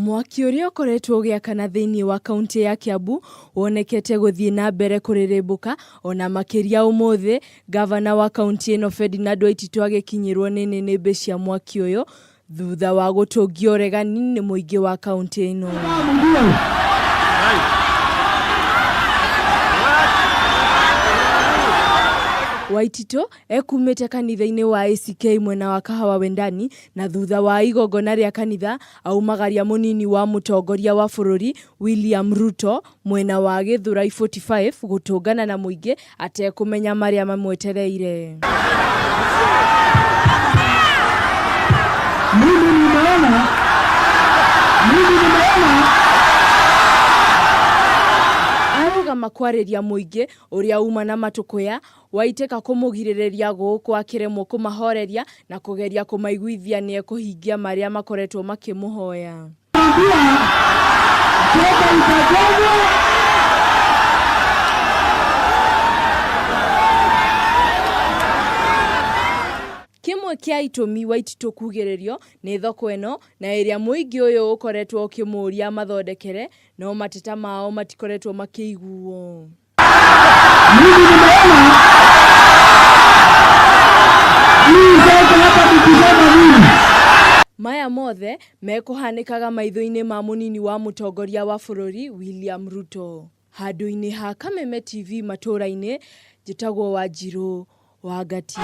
Mwaki uria ukoretwo ugiakana thiini wa kaunti ya Kiambu wonekete guthii na mbere kurirembuka ona makiria umuthi Ngavana wa kaunti ino Ferdinand Waititu agikinyirwo ni nĩnĩmbĩ cia mwaki uyu thutha wa gutungio regani ni muingi wa kaunti ino. Waititu ekumite kanitha-ini wa haceke mwena wa Kahawa Wendani na thutha wa igongona ria kanitha aumagaria munini wa mutongoria wa bururi William Ruto mwena wa Githurai 45 gutungana na muingi atekumenya maria mamwetereire. Makwariria muingi uria uuma na matukuya waiteka kumugiriria guku akiremwo kumahoreria na kugeria kumaiguithia ni ekuhingia maria makoretwo makimuhoya. Kimwe kia itumi Waititu kugiririo ni thoko eno na iria muingi uyu ukoretwo ukimuria mathondekere no mateta mao matikoretwo makiiguo. Maya mothe mekuhanikaga maitho-ini ma munini wa mutongoria wa bururi William Ruto. Handu-ini ha Kameme TV matura-ini jitagwo Wanjiru wa Gatia.